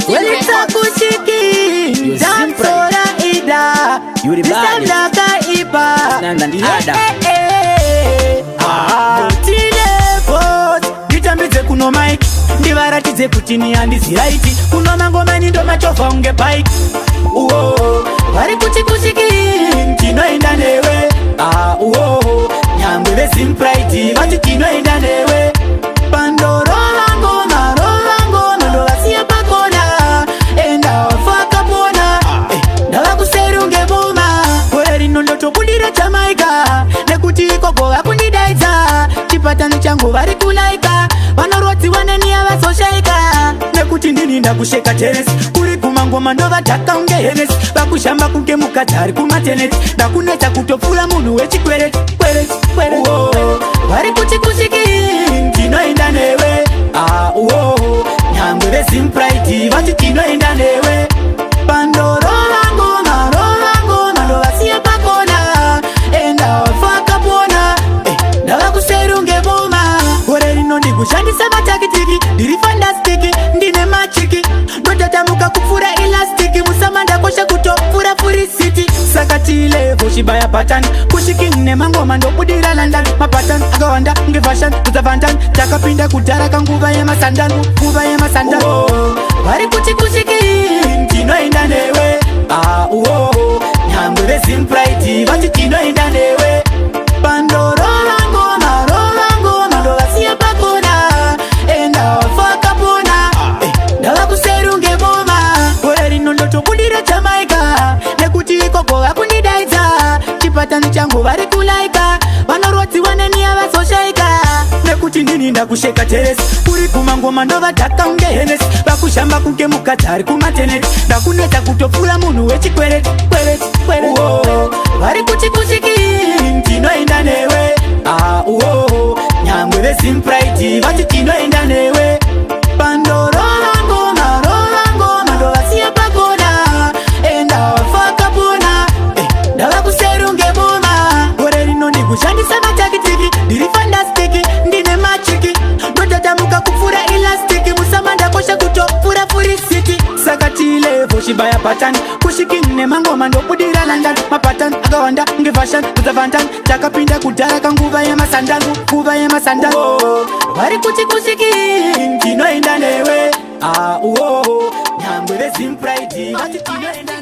Welita kushiki Jansora ida Yuri badi Nisandaka iba Nanda ndi hada Tile boss Nitambize kuno mic Ndivaratize kutini handizi raiti Kuno mangoma nindo machofa unge bike Vari kuchikushiki Tinoenda newe Nyambe vesimpraiti Vati tinoenda newe Pandoro langona Ndo vasia pakona Enda wafaka pona Ndava kuserunge boma Kore rino ndotobudira Jamaica Nekuti ikoko vakundidaidza Chipatano changu vari kulaika Vanorotsi waneni avazoshaika Nekuti ndini ndakusheka tenesi Kuri kumangoma ndovataka unge henesi Vakushamba kunge mukadzari kumateneti Ndakuneta kutopfura munhu wechikwereti Vari kuchikushiki Tinoenda newe Nyambe vesimpraiti Vati tinoenda newe Pandoro langona Ndo vasia pakona Enda wafaka pona Ndava kuserunge boma Kore rino ndikushandisa matakitiki Ndiri fantastiki Ndine machiki Ndotatamuka kupfura elastiki Musamanda kosha kutopfura furisiti Saka tilevo shibaya patani Kushiki nemangoma ndobudira London Mapatani akawanda nge fashion Kuzavandani Takapinda kudhara kanguva yemasandanu Vari kuchikushiki Tinoenda newe Nyambe vesimpraiti Vati tinoenda newe Pandoro langona Ndo vasia pakona Enda wafaka pona Ndava kuserunge boma Kore rino ndotobudira Jamaica Nekuti ikoko vakundidaidza Chipatano changu vari kulaika Vanorotsi waneni avazoshaika Nekuti ndini ndakusheka teresi Kuri kumangoma ndovataka unge henesi Vakushamba kunge mukadzari kumateneti Ndakuneta kutopfura munhu wechikwereti Vari kuchikushiki Tinoenda newe Nyambe vesimpraiti Vati tinoenda newe Pandoro langona Ndo vasia pakona Enda wafaka pona Ndava kuserunge boma Kore rino ndikushandisa matakitiki Ndiri fantastiki Ndine machiki Ndotatamuka kupfura elastiki Musamanda kosha kutopfura furisiti Saka tilevo shibaya patani Kushiki nemangoma ndobudira London Mapatani akawanda nge fashion Kuzavandani Takapinda kudhara kanguva yemasandanu Vari kuchikushiki Tinoenda newe Nyambe vesimpraiti Vati tinoenda